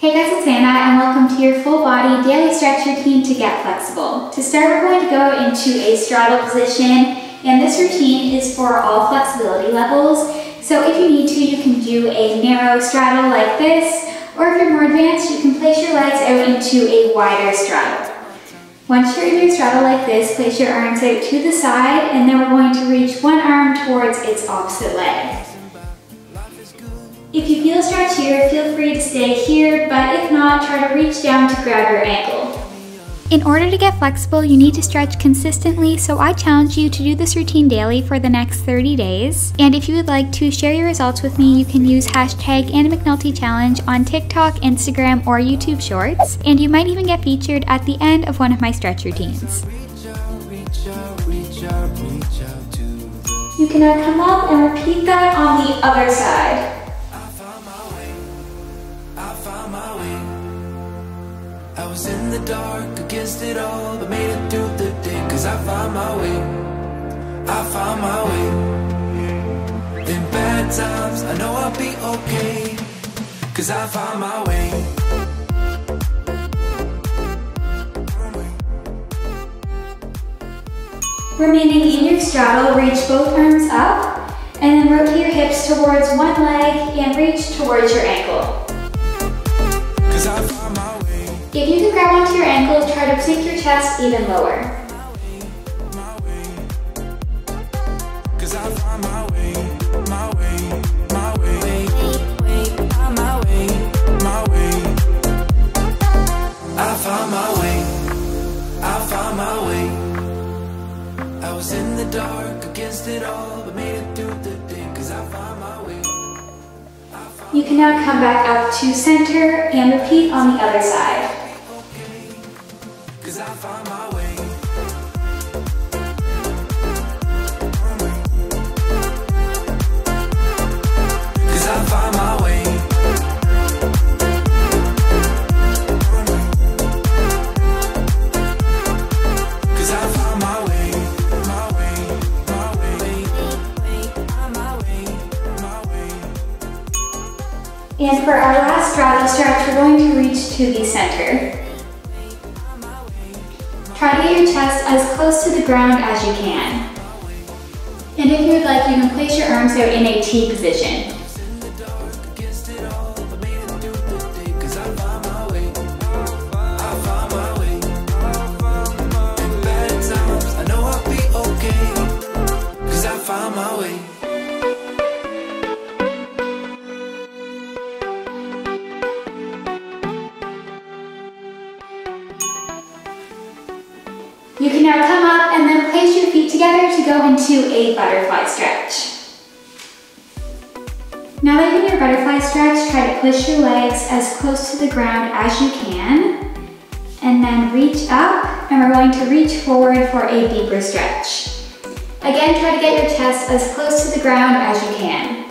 Hey guys, it's Anna and welcome to your full body daily stretch routine to get flexible. To start, we're going to go into a straddle position, and this routine is for all flexibility levels. So if you need to, you can do a narrow straddle like this, or if you're more advanced, you can place your legs out into a wider straddle. Once you're in your straddle like this, place your arms out to the side, and then we're going to reach one arm towards its opposite leg. If you feel a stretch here, feel free to stay here, but if not, try to reach down to grab your ankle. In order to get flexible, you need to stretch consistently, so I challenge you to do this routine daily for the next 30 days. And if you would like to share your results with me, you can use hashtag #McNulty Challenge on TikTok, Instagram, or YouTube Shorts, and you might even get featured at the end of one of my stretch routines. You can now come up and repeat that on the other side. I was in the dark against it all, but made it through the day, cause I found my way, I found my way. In bad times, I know I'll be okay, cause I found my way. Remaining in your straddle, reach both arms up, and then rotate your hips towards one leg and reach towards your ankle. Cause I found my way. If you can grab onto your ankle, try to sink your chest even lower. Cause I found my way, my way, my way, my way, my way. I found my way, I found my way. I was in the dark against it all, but made it through the day, cause I found my way. You can now come back up to center and repeat on the other side. Cause I found my way. Cause I found my way. Cause I found my way. My way, my way, my way, my way. And for our last straddle stretch, we're going to reach to the center. Try to get your chest as close to the ground as you can. And if you would like, you can place your arms out in a T position. You can now come up and then place your feet together to go into a butterfly stretch. Now that you're in your butterfly stretch, try to push your legs as close to the ground as you can, and then reach up, and we're going to reach forward for a deeper stretch. Again, try to get your chest as close to the ground as you can.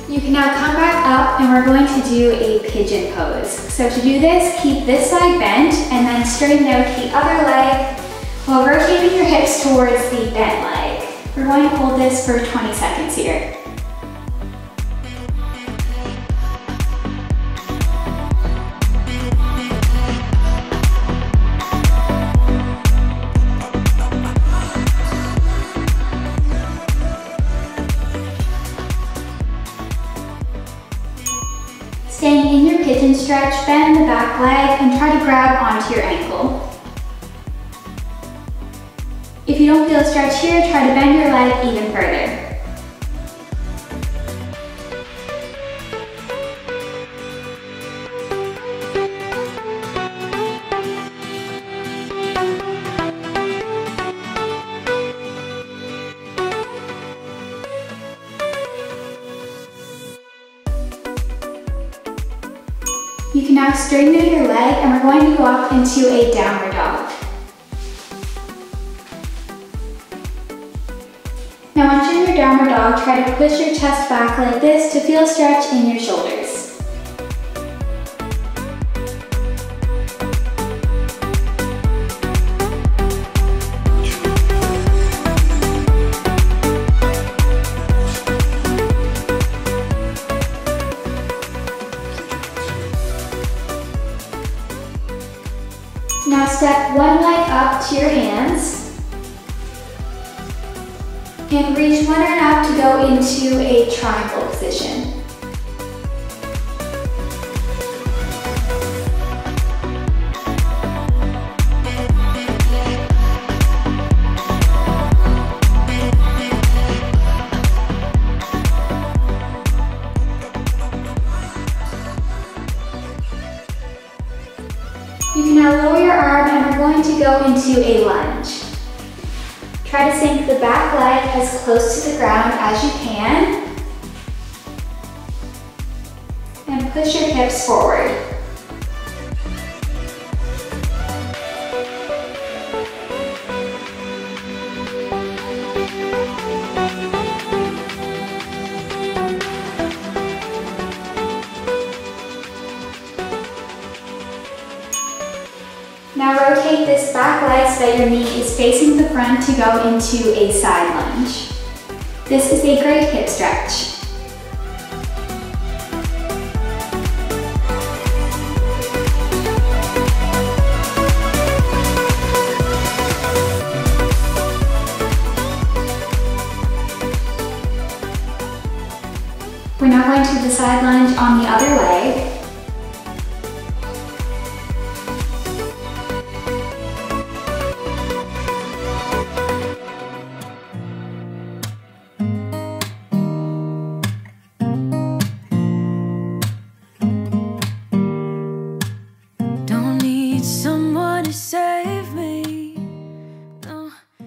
You can now come back up and we're going to do a pigeon pose. So to do this, keep this side bent and then straighten out the other leg while rotating your hips towards the bent leg. We're going to hold this for 20 seconds here. Staying in your pigeon stretch, bend the back leg and try to grab onto your ankle. If you don't feel a stretch here, try to bend your leg even further. You can now straighten out your leg and we're going to go up into a downward dog. Now once you're in your downward dog, try to push your chest back like this to feel stretch in your shoulders. Now step one leg up to your hands and reach one arm up to go into a triangle position. You can now lower your arm and we're going to go into a lunge. Try to sink the back leg as close to the ground as you can. And push your hips forward. Now rotate this back leg so that your knee is facing the front to go into a side lunge. This is a great hip stretch. We're now going to the side lunge on the other leg.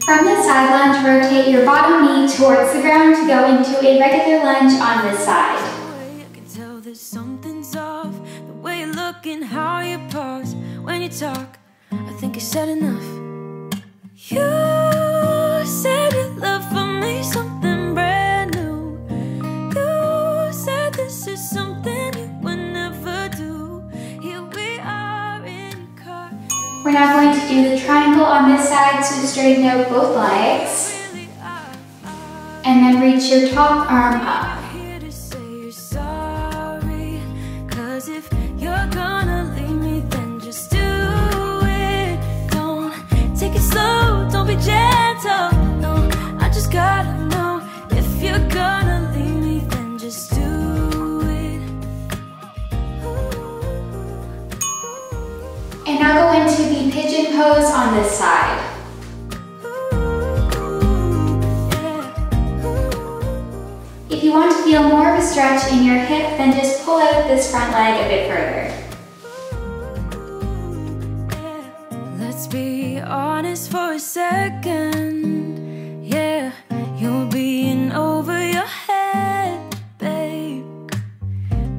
From the side lunge, rotate your bottom knee towards the ground to go into a regular lunge on this side. I can tell there's something's off, the way you look and how you pause when you talk. I think I said enough. You said you love for me something brand new. You said this is something you would never do. Here we are in your car. We're now going to do the triangle on this side, so straighten out both legs. And then reach your top arm up. Here to say you're sorry, 'cause if you're gonna leave me, then just do it. Don't take it slow, don't be gentle. No, I just gotta know, if you're gonna leave me, then just do it. And now go into the pigeon pose on this side. If you want to feel more of a stretch in your hip, then just pull out this front leg a bit further. Let's be honest for a second. Yeah, you're being over your head, babe.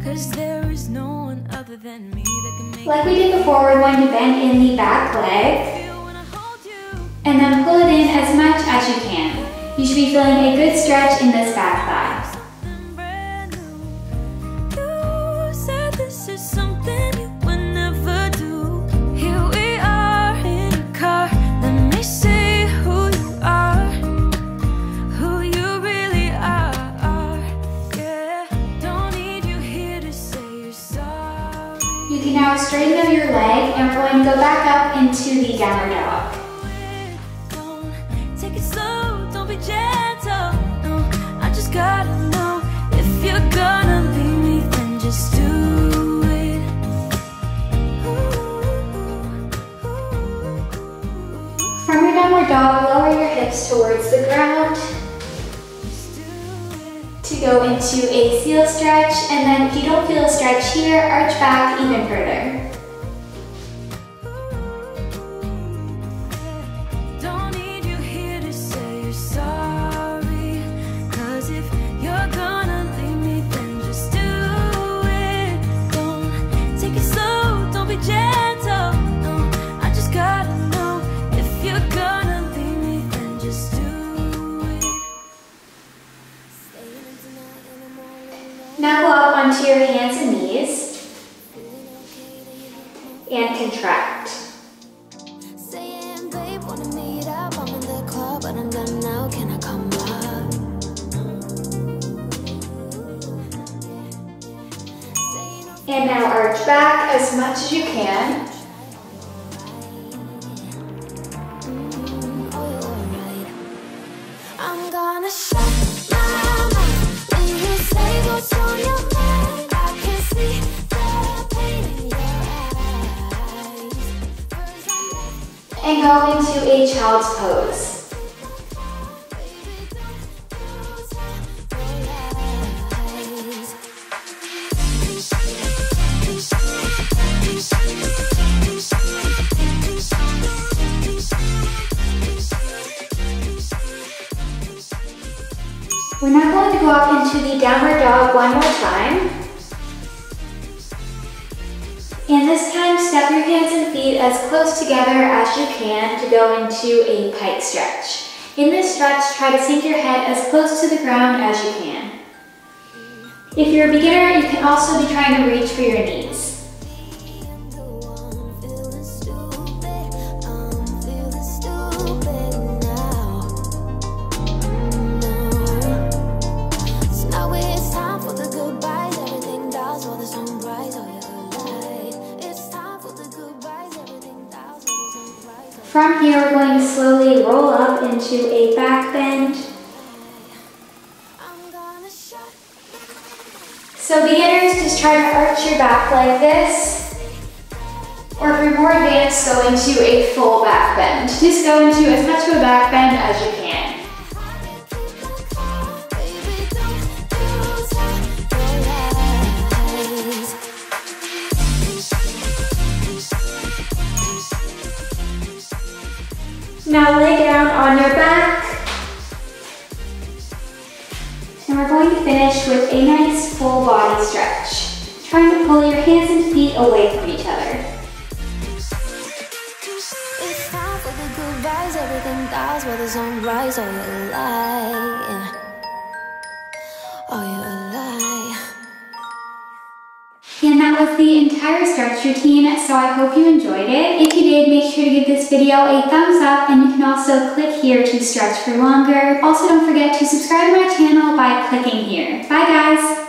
'Cause there is no one other than me that can make Like we did before, we're going to bend in the back leg and then pull it in as much as you can. You should be feeling a good stretch in this back thigh. You can now straighten out your leg and we're going to go back up into the downward dog. Take it slow, don't be gentle. No, I just gotta know, if you're gonna leave me, then just do it. From your downward dog, lower your hips towards the ground to go into a seal stretch, and then if you don't feel a stretch here, arch back even further. Don't need you here to say you're sorry, 'cause if you're gonna leave me, then just do it. Don't take it slow, don't be gentle. No, I just gotta know, if you're gonna leave me, then just do it. Now go up onto your hands and knees and contract. Saying, babe, wanna meet up, I'm in the club, but I'm done now, can I come up? And now arch back as much as you can. I'm gonna shut my mouth when you say what's on your mind. I can see the pain in your eyes. And go into a child's pose. We're now going to go up into the downward dog one more time. And this time, step your hands and feet as close together as you can to go into a pike stretch. In this stretch, try to sink your head as close to the ground as you can. If you're a beginner, you can also be trying to reach for your knees. From here, we're going to slowly roll up into a back bend. So beginners, just try to arch your back like this. Or if you're more advanced, go into a full back bend. Just go into as much of a back bend as you can. Now lay down on your back. And we're going to finish with a nice full body stretch. Trying to pull your hands and feet away from each other. It's time for the goodbyes, everything dies where the sun rises. Are you alive? Are you alive? And that was the entire stretch routine, so I hope you enjoyed it. If you did, make sure to give this video a thumbs up, and you can also click here to stretch for longer. Also, don't forget to subscribe to my channel by clicking here. Bye guys!